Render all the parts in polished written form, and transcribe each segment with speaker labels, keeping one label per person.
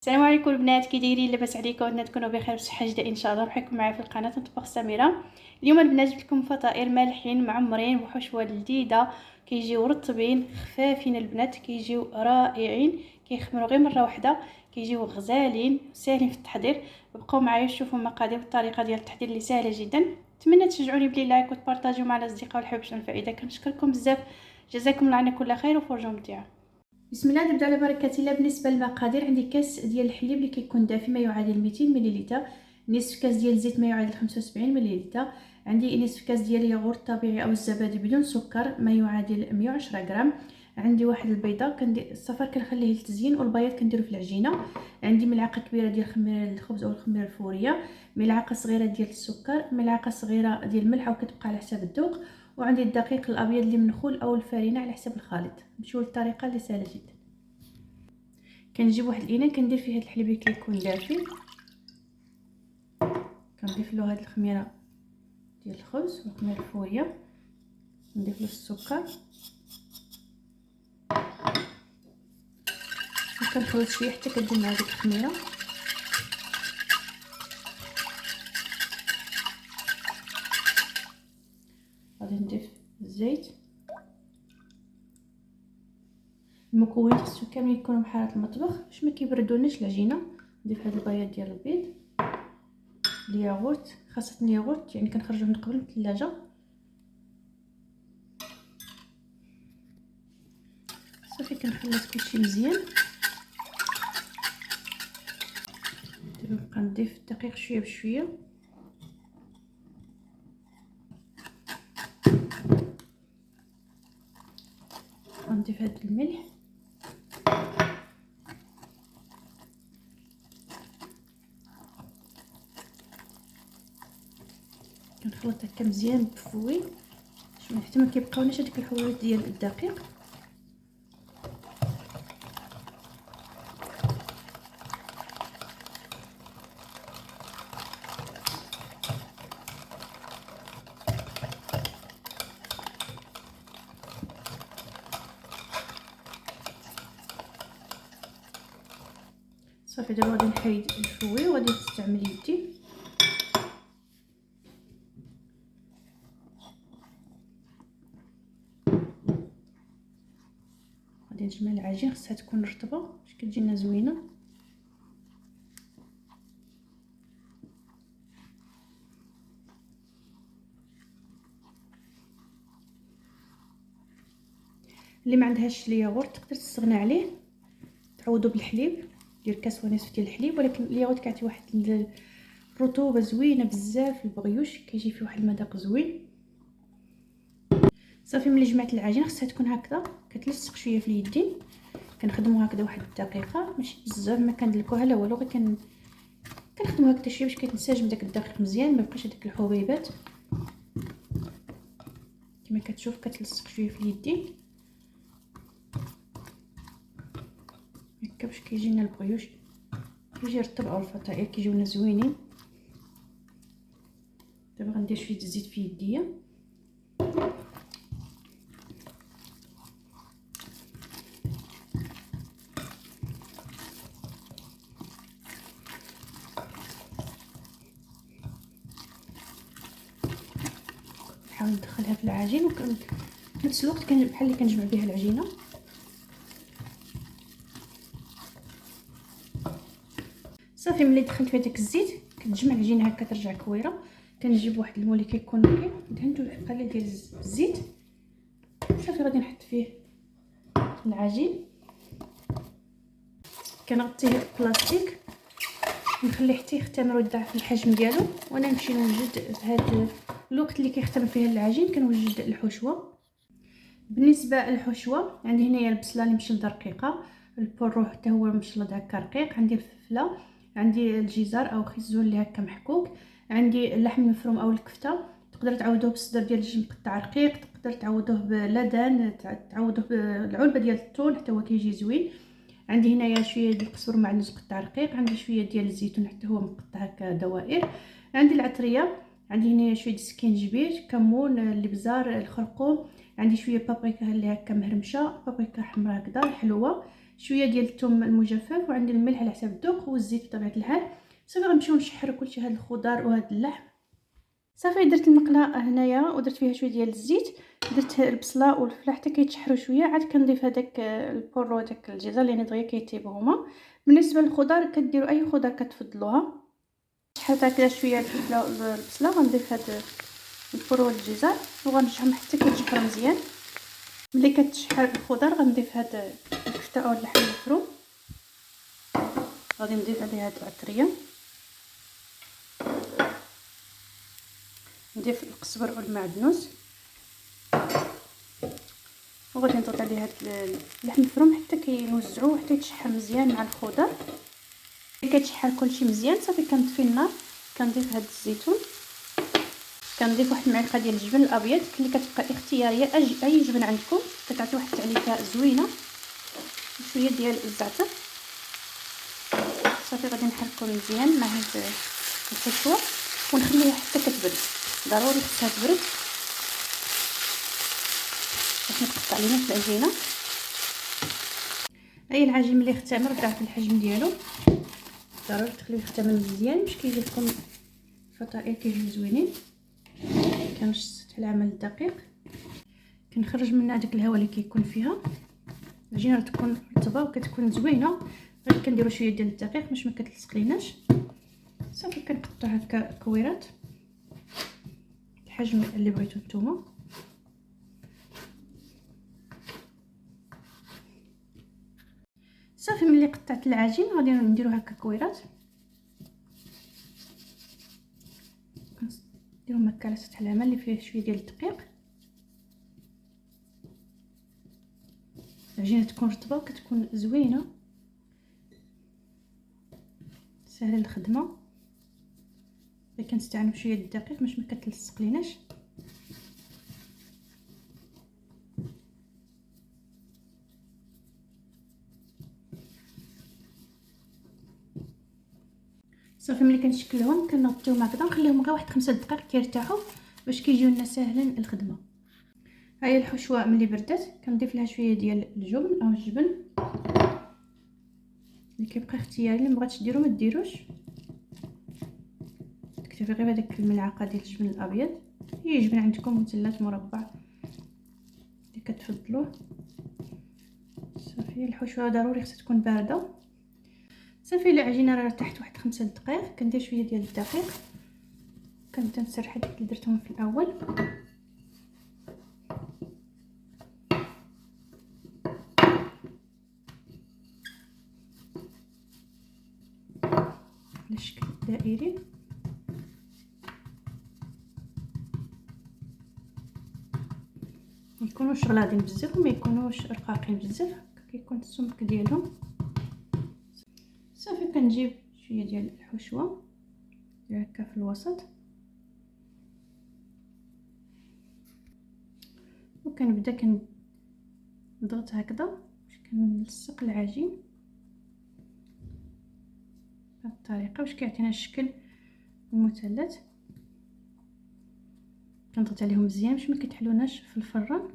Speaker 1: السلام عليكم البنات، كي دايرين؟ لاباس عليكم؟ اتمنى تكونوا بخير وصحه جيده ان شاء الله. مرحبا معايا في القناه مطبخ سميره. اليوم البنات جبت لكم فطائر مالحين معمرين بحشوه جديده، كيجيو رطبين خفافين البنات، كيجيو رائعين، كيخمروا غير مره واحده، كيجيو غزالين ساهلين في التحضير. بقاو معايا شوفوا المقادير والطريقه ديال التحضير اللي سهله جدا. نتمنى تشجعوني بلي لايك وتبارطاجيو مع الاصدقاء والحبايب باش الفائده. كنشكركم بزاف، جزاكم الله عنا كل خير وفرجه ممتعه. بسم الله، نبدا على بركه الله. بالنسبه للمقادير، عندي كاس ديال الحليب اللي كيكون دافي ما يعادل 200 ملل، نصف كاس ديال الزيت ما يعادل 75 ملل، عندي نصف كاس ديال الياغورت طبيعي او الزبادي بدون سكر ما يعادل 110 غرام، عندي واحد البيضه كندير الصفر كنخليه للتزيين والبياض كنديرو في العجينه، عندي ملعقه كبيره ديال خميره الخبز او الخميره الفوريه، ملعقه صغيره ديال السكر، ملعقه صغيره ديال الملح وكتبقى على حساب الذوق، وعندي الدقيق الابيض اللي منخول او الفارينه على حسب الخليط. نمشيو للطريقه اللي سهله جدا. كنجيب واحد الاناء كندير فيه هاد الحليب اللي كيكون دافي، كنضيف له هاد الخميره ديال الخبز والخميره الفوريه، نضيف له السكر وكنخلط شويه حتى كتجي مع ديك الخميره. غادي نضيف الزيت. المكونات خصو كامل يكونوا بحراره المطبخ باش ما كيبردوناش العجينه. نضيف هاد البياض ديال البيض، الياغورت، خاصه الياغورت يعني كنخرجوه من قبل من الثلاجه، صافي كنخلط كلشي مزيان. دابا نبقى نضيف الدقيق شويه بشويه، غنضيف هاد الملح، كنخلط هكا مزيان بفوي حتى ما كيبقاوناش هذيك الحبوبات ديال الدقيق. صافي دابا غادي نحيد الفوي وغادي نستعمل يدي. غادي نجمع العجين، خصها تكون رطبه باش كتجينا زوينه. اللي ما عندهاش الياغورت تقدر تستغنى عليه، تعوضو بالحليب، دير كاس ونصف ديال الحليب، ولكن الياغورت كيعطي واحد الرطوبه زوينه بزاف، البغيوش كيجي فيه واحد المذاق زوين. صافي ملي جمعت العجين خصها تكون هكذا كتلصق شويه في اليدين. كنخدموا هكذا واحد الدقيقه، ماشي بزاف ما كندلكوها لا والو، غير كنخدموا هكذا شويه باش كيتنسجم داك الدقيق مزيان، ما يبقاش هذيك الحبيبات كما كتشوف كتلصق شويه في اليدين هكا باش كيجينا البغيوش كيجي رطب او الفطائر كيجيونا زوينين. دابا غندير شويه الزيت في يديا، نحاول ندخلها في العجين وفي نفس الوقت بحال اللي كنجمع بها العجينه. صافي ملي دخلت فيها داك الزيت كتجمع العجينه هكا ترجع كويره. كنجيب واحد المول اللي كيكون نقي دهنته قليل ديال الزيت، صافي غادي نحط فيه العجين، كنغطيه بلاستيك نخليه حتى يختمر ويضاعف الحجم ديالو، وانا نمشي نوجد في هذا الوقت اللي كيختمر فيه العجين كنوجد الحشوه. بالنسبه للحشوه عندي هنايا البصله اللي مشلده رقيقه، البورو حتى هو مشلد هكا رقيق، عندي الفلفله، عندي الجزر او خيزون اللي هكا محكوك، عندي اللحم المفروم او الكفته، تقدر تعوضوه بالصدر ديال الدجاج مقطع رقيق، تقدر تعوضوه بلدن، تعوضوه بالعلبه ديال الثوم حتى هو كيجي زوين. عندي هنايا شويه ديال القزبر معلوش مقطع رقيق، عندي شويه ديال الزيتون حتى هو مقطع هكا دوائر، عندي العطريه، عندي هنايا شويه السكينجبير، كمون، الابزار، الخرقوم، عندي شويه بابريكا اللي هكا مهرمشه، بابريكا حمراء هكذا الحلوه، شويه ديال الثوم المجفف، وعندي الملح على حسب الذوق والزيت بطبيعه الحال. صافي غنمشيو نشحروا كلشي، هاد الخضر وهاد اللحم. صافي درت المقله هنايا ودرت فيها شويه ديال الزيت، درت البصله والفلفل حتى كيتشحروا شويه، عاد كنضيف هذاك البورو داك الجزر اللي دغيا كيطيبوا هما. بالنسبه للخضر كديروا اي خضر كتفضلوها. شحرت هكذا شويه البصله، غنضيف هاد البورو والجزر وغنرجعهم حتى كيتشحروا مزيان. ملي كتشحر الخضر غنضيف هاد الكفته او اللحم المفروم، غادي نضيف عليه هاد العطريه، نضيف القزبر والمعدنوس، وغادي نضغط عليه هاد اللحم المفروم حتى كينوزعوه حتى يتشحر مزيان مع الخضر. ملي كيتشحر كلشي مزيان صافي كنطفي النار، كنضيف هاد الزيتون، كنضيف واحد المعلقه ديال الجبن الابيض اللي كتبقى اختياريه، اي جبن عندكم كتعطي واحد التعليقه زوينه، وشويه ديال الزعتر. صافي غادي نحركو مزيان مع هاد الحشوه ونخليها حتى كتبرد، ضروري خصها تبرد باش نقطع لينا في العجينه. اي العجين ملي يختمر ضعف الحجم ديالو، ضروري تخليه يختمر مزيان باش كيجي لكم الفطائر كيجيو زوينين. كنشط على العمل الدقيق، كنخرج منها داك الهواء اللي كيكون فيها. العجينه تكون رطبه وكتكون زوينه، غير كنديروا شويه ديال الدقيق باش ما كتلصق ليناش. صافي كنقطع هكا كويرات الحجم اللي بغيتو نتوما. صافي ملي قطعت العجين غادي نديرو هكا كويرات، نديرو هكا على سطح العمل اللي فيه شويه ديال الدقيق. العجينه تكون رطبه وكتكون زوينه سهله الخدمه، غير كنستعملوا شويه الدقيق باش ما كتلصق ليناش. صافي ملي كنشكلهم كنغطيوهم هكذا ونخليهم غير واحد 5 دقائق كيرتاحوا باش كيجيو لنا ساهلين الخدمه. ها هي الحشوه ملي بردات كنضيف لها شويه ديال الجبن او الجبن اللي كيبقى اختياري، اللي مبغاتش ديرو ما ديروش، تكتفي غير هذيك الملعقه ديال الجبن الابيض، اي جبن عندكم مثلث مربع اللي كتفضلوه. صافي الحشوه ضروري خصها تكون بارده. صافي العجينه راه ارتاحت واحد 5 دقائق، كندير شويه ديال الدقيق، كنبدا نسرح هذيك اللي درتهم في الاول. على شكل دائري، ما يكونوش غلاضين بزاف وما يكونوش رقاقين بزاف، كيكون السمك ديالهم. صافي كنجيب شويه ديال الحشوه هكا في الوسط وكنبدا كنضغط هكذا باش كنلصق العجين بهذه الطريقه باش كيعطينا الشكل المثلث. كنضغط عليهم مزيان باش ما كيتحلوناش في الفران،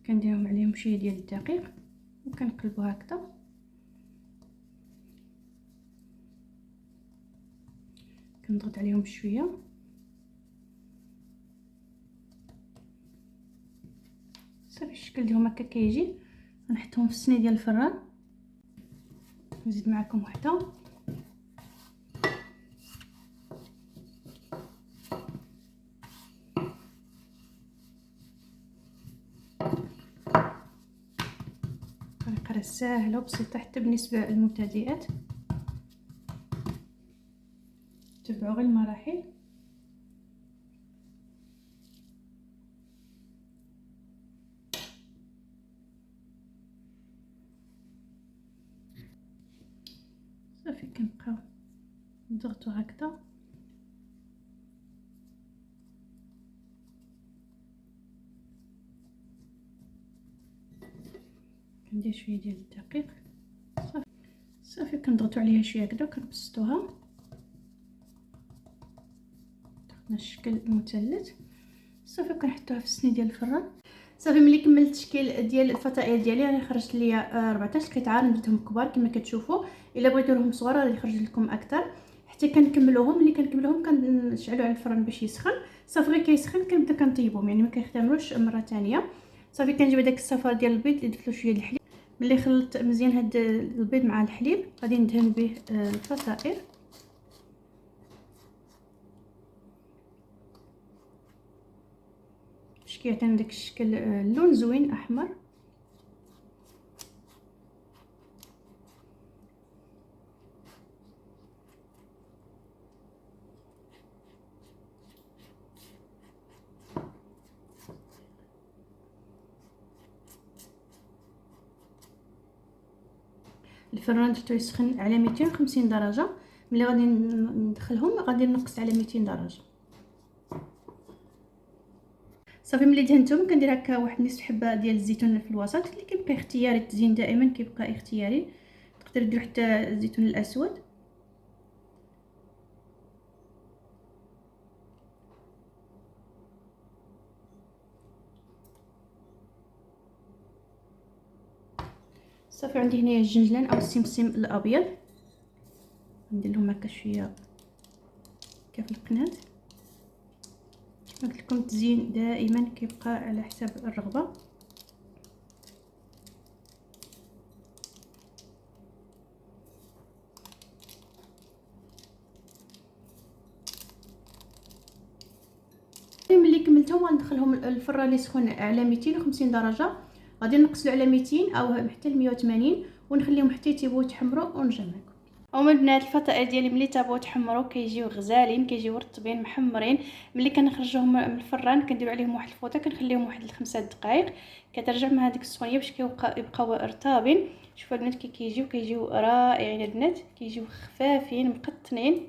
Speaker 1: كنديرهم عليهم شويه ديال الدقيق وكنقلبوا هكذا. كنضغط عليهم شويه صافي الشكل ديالهم هكا كيجي. غنحطهم في الصينيه ديال الفران، نزيد معكم وحده. طريقه سهله وبسيطه حتى بالنسبه للمبتدئات، تبعوا غير المراحل. صافي كنبقاو نضغطوا هكذا، كندير شويه ديال الدقيق. صافي كنضغطوا عليها شويه هكذا وكنبسطوها، درنا الشكل المثلث. صافي كنحطوها في الصينيه ديال الفران. صافي ملي كملت التشكيل ديال الفطائر ديالي راه خرجت لي 14 قطعه، نديتهم كبار كما كتشوفوا. الا بغيتو لهم صغار راه يخرج لكم اكثر. حتى كنكملوهم، ملي كنكملوهم كنشعلوا على الفران باش يسخن. صافي غير كيسخن كنبدا كنطيبهم، يعني ما كنختمروش مره ثانيه. صافي كنجيب هذاك الصفار ديال البيض اللي درت له شويه د الحليب. ملي خلطت مزيان هاد البيض مع الحليب غادي ندهن به الفطائر. باش كيعطينا داك الشكل اللون زوين احمر. الفران درتو يسخن على 250 درجه. ملي غادي ندخلهم غادي نقص على 200 درجه. صافي ملي دهنتهم كندير هكا واحد نصف حبه ديال الزيتون في الوسط، اللي كيبقى اختياري. التزيين دائما كيبقى اختياري، تقدر دير حتى الزيتون الاسود. صافي عندي هنايا الجنجلان او السمسم الابيض، ندير لهم هكا شويه كيف القنات. قلت لكم التزيين دائما كيبقى على حساب الرغبه. ملي كملتهم غندخلهم الفران اللي سخون على 250 درجه. غادي نقصلو على 200 او حتى ل 180 ونخليهم حتى يطيبوا ويتحمروا ونجمعكم. هما البنات الفطائر ديالي ملي طابوا وتحمروا كيجيو غزالين، كيجيو رطبين محمرين. ملي كنخرجوهم من الفران كنديروا عليهم واحد الفوطه، كنخليهم واحد 5 دقائق، كترجع مع هذيك السخونيه باش يبقاو رطابين. شوفوا البنات كيجيو رائعين البنات، كيجيو خفافين مقطنين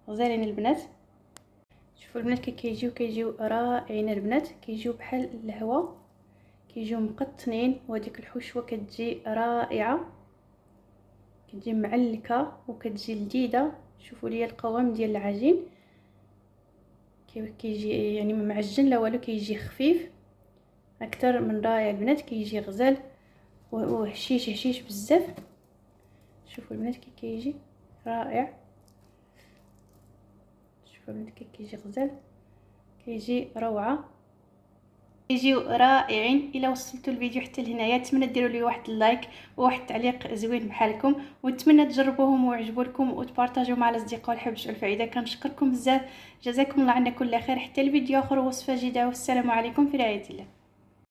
Speaker 1: غزالين البنات. شوفوا البنات كيجيو رائعين البنات، كيجيو بحال الهواء، كيجيو مقطنين. وهذيك الحشوه كتجي رائعه، كتجي معلكه وكتجي لذيذه. شوفوا لي القوام ديال العجين كيجي يعني ما معجن لا والو، كيجي خفيف اكثر من رائع البنات، كيجي غزال وهشيش بزاف. شوفوا البنات كيجي رائع. شوفوا البنات كيجي غزال، كيجي روعه، كيجيو رائعين. الا وصلتوا الفيديو حتى لهنايا نتمنى ديروا لي واحد اللايك وواحد التعليق زوين بحالكم، ونتمنى تجربوهم ويعجبوا لكم وتبارطاجيو مع الاصدقاء والحب الفائده. كنشكركم بزاف، جزاكم الله عنا كل خير. حتى الفيديو اخر وصفه جديده، والسلام عليكم في رعايه الله.